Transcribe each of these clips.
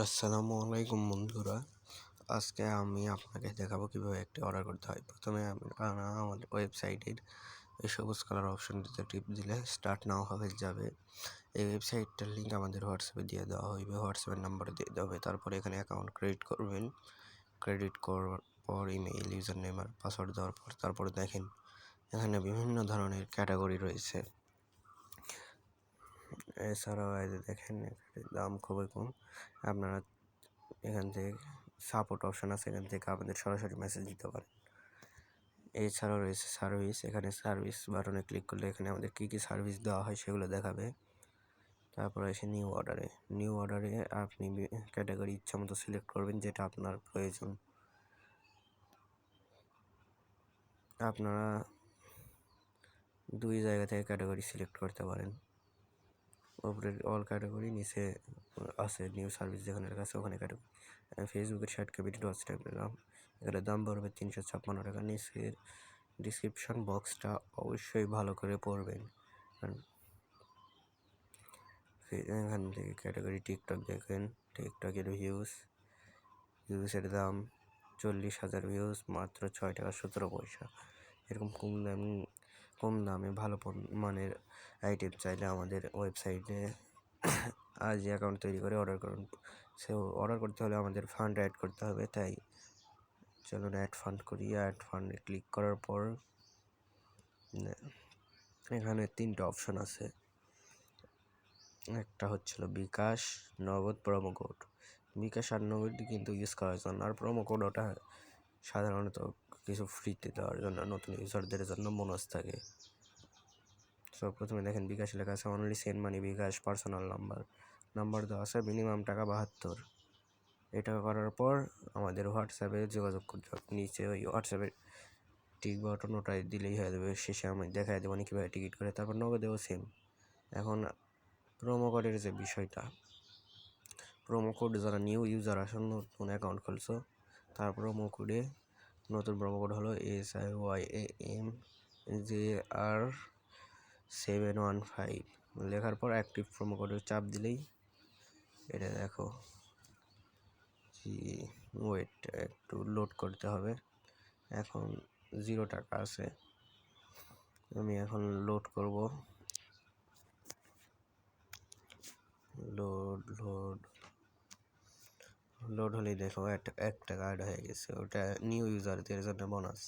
আসসালামু আলাইকুম বন্ধুরা। আজকে আমি আপনাকে দেখাবো কিভাবে একটি অর্ডার করতে হয়। প্রথমে আপনারা আমাদের ওয়েবসাইটের এই সবুজ কালার অপশনটিতে টিপ দিলে স্টার্ট নাও হয়ে যাবে। এই ওয়েবসাইটটার লিঙ্ক আমাদের হোয়াটসঅ্যাপে দিয়ে দেওয়া হইবে, হোয়াটসঅ্যাপের নাম্বারে দিয়ে দেওয়া হবে। তারপরে এখানে অ্যাকাউন্ট ক্রিয়েট করবেন। ক্রেডিট করার পর ইমেইল, ইউজার নেম আর পাসওয়ার্ড দেওয়ার পর তারপরে দেখেন এখানে বিভিন্ন ধরনের ক্যাটাগরি রয়েছে। এছাড়াও এই যে দেখেন এখানে দাম খুবই কম। আপনারা এখান থেকে সাপোর্ট অপশন আছে, এখান থেকে আমাদের সরাসরি মেসেজ দিতে পারেন। এছাড়াও রয়েছে সার্ভিস, এখানে সার্ভিস বাটনে ক্লিক করলে এখানে আমাদের কী কী সার্ভিস দেওয়া হয় সেগুলো দেখাবে। তারপরে এসে নিউ অর্ডারে আপনি ক্যাটাগরি ইচ্ছা মতো সিলেক্ট করবেন যেটা আপনার প্রয়োজন। আপনারা দুই জায়গা থেকে ক্যাটাগরি সিলেক্ট করতে পারেন। উপরে অল ক্যাটাগরি, নিচে আছে নিউ সার্ভিস, যেখানে লেখা আছে ওখানে ক্যাটাগরি। ফেসবুকের 60 KB ওয়াচ টাইম নিলাম, এখানে দাম পড়বে 356 টাকা। নিচের ডিসক্রিপশন বক্সটা অবশ্যই ভালো করে পড়বেন। এখান থেকে ক্যাটাগরি টিকটক দেখেন, টিকটকের ভিউসের দাম 40,000 ভিউজ, মাত্র 6 টাকা 17 পয়সা। এরকম কম দামে ভালো মানের আইটেম চাইলে আমাদের ওয়েবসাইটে আজই অ্যাকাউন্ট তৈরি করে অর্ডার করুন। অর্ডার করতে হলে আমাদের ফান্ড অ্যাড করতে হবে, তাই চলুন অ্যাড ফান্ড করি। অ্যাড ফান্ডে ক্লিক করার পর এখানে 3টা অপশন আছে। একটা হচ্ছিল বিকাশ, নগদ, প্রোমো কোড। বিকাশ আর নগদ কিন্তু ইউজ করার জন্য, আর প্রোমো কোড ওটা সাধারণত কিছু ফ্রিতে দেওয়ার জন্য, নতুন ইউজারদের জন্য বোনাস থাকে। সব প্রথমে দেখেন বিকাশ লেখা আছে অনলি সেন্ড মানি বিকাশ, পার্সোনাল নাম্বার দেওয়া আছে, মিনিমাম টাকা 72। এটা করার পর আমাদের হোয়াটসঅ্যাপে যোগাযোগ করতে হবে। নিচে ওই হোয়াটসঅ্যাপের টিক বাটন ওটাই দিলেই হয়ে যাবে। শেষে আমি দেখাই দেবো কীভাবে টিকিট করে। তারপর নগদেও সেম। এখন প্রোমো কোডের যে বিষয়টা, প্রোমো কোড যারা নিউ ইউজার আসেন, নতুন অ্যাকাউন্ট খুলছো, তার প্রোমো কোডে নতুন প্রোমো কোড হলো SIYAMJR715 লেখার পর অ্যাক্টিভ প্রোমো কোডে চাপ দিলেই এটা দেখো ওয়েট একটু লোড করতে হবে। এখন 0 টাকা আছে, আমি এখন লোড করব। লোড হলেই দেখো 1 টাকা অ্যাড হয়ে গেছে, ওটা নিউ ইউজারদের জন্য বোনাস।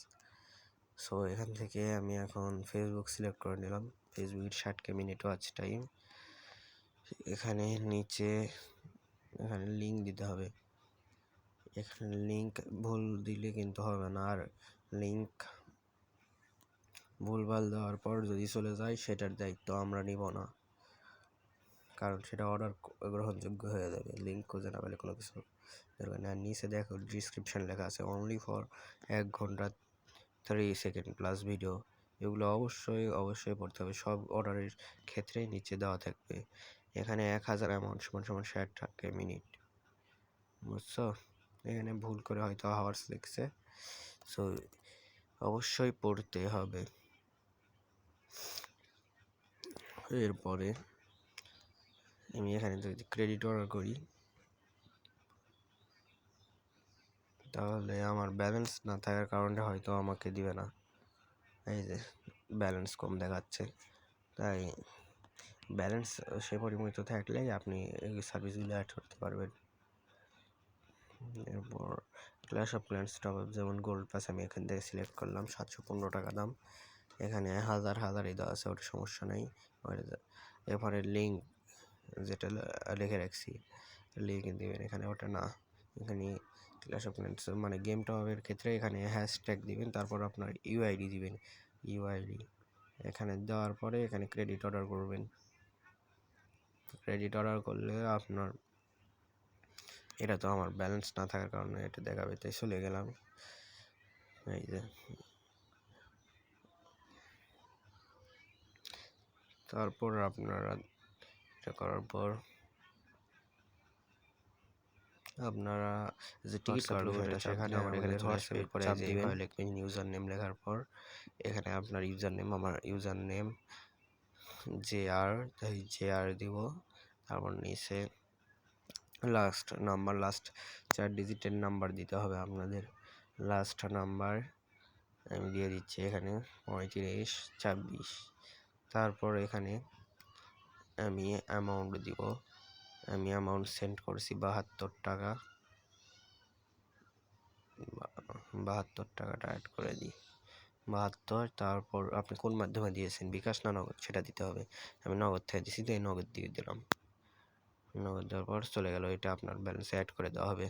সো এখান থেকে আমি এখন ফেসবুক সিলেক্ট করে নিলাম। ফেসবুকের 60 KB ওয়াচ টাইম। এখানে নিচে এখানে লিঙ্ক দিতে হবে। এখানে লিঙ্ক ভুল দিলে কিন্তু হবে না, আর লিঙ্ক ভুলভাল দেওয়ার পর যদি চলে যায় সেটার দায়িত্ব আমরা নিব না, কারণ সেটা অর্ডার গ্রহণযোগ্য হয়ে যাবে। লিঙ্ক খুঁজে না পেলে কোনো কিছু দরকার নেই। আর নিচে দেখো ডিসক্রিপশন লেখা আছে অনলি ফর 1 ঘন্টা 3 সেকেন্ড প্লাস ভিডিও। এগুলো অবশ্যই পড়তে হবে। সব অর্ডারের ক্ষেত্রেই নিচে দেওয়া থাকবে। এখানে 1000 অ্যামাউন্ট সমান 60 মিনিট, বুঝছো? এখানে ভুল করে হয়তো আওয়ার্স লিখছে, সো অবশ্যই পড়তে হবে। এরপরে আমি এখানে যদি ক্রেডিট অর্ডার করি, তাহলে আমার ব্যালেন্স না থাকার কারণে হয়তো আমাকে দিবে না। এই যে ব্যালেন্স কম দেখাচ্ছে, তাই ব্যালেন্স সে পরিমিত থাকলেই আপনি এই সার্ভিসগুলো অ্যাড করতে পারবেন। এরপর clash of clans top up, যেমন গোল্ড পাস আমি এখান থেকে সিলেক্ট করলাম, 715 টাকা দাম। এখানে হাজারই দেওয়া আছে, ওটা সমস্যা নেই। এরপরে লিঙ্ক যেটা লিখে রাখছি, লিঙ্ক দিবেন এখানে, ওটা না। এখানে ক্ল্যাশ অফ ক্ল্যান্স মানে গেম টপের ক্ষেত্রে এখানে হ্যাশট্যাগ দিবেন, তারপর আপনার ইউআইডি দিবেন। ইউআইডি এখানে দেওয়ার পরে এখানে ক্রেডিট অর্ডার করবেন। ক্রেডিট অর্ডার করলে আপনার, এটা তো আমার ব্যালেন্স না থাকার কারণে এটা দেখাবে, তাই চলে গেলাম। এই যে তারপর আপনারা এটা করার পর আপনারা যে টিকিট কাটলো সেখানে আমাদের হোয়াটসঅ্যাপের পরে যেভাবে লিখবেন ইউজার নেম লেখার পর এখানে আপনার ইউজার নেম, আমার ইউজার নেম JR, তাই JR দিব। তারপর নিচে লাস্ট 4 ডিজিটের নাম্বার দিতে হবে আপনাদের। লাস্ট নাম্বার আমি দিয়ে দিচ্ছি এখানে 3526। তারপর এখানে আমি অ্যামাউন্ট দিব। আমি অ্যামাউন্ট সেন্ড করছি 72 টাকা। 72 টাকাটা অ্যাড করে দিই 72। তারপর আপনি কোন মাধ্যমে দিয়েছেন, বিকাশ না নগদ, সেটা দিতে হবে। আমি নগদ থেকে দিয়েছি, তো এই নগদ দিয়ে দিলাম। নগদ দেওয়ার পর চলে গেল, এটা আপনার ব্যালেন্সে অ্যাড করে দেওয়া হবে।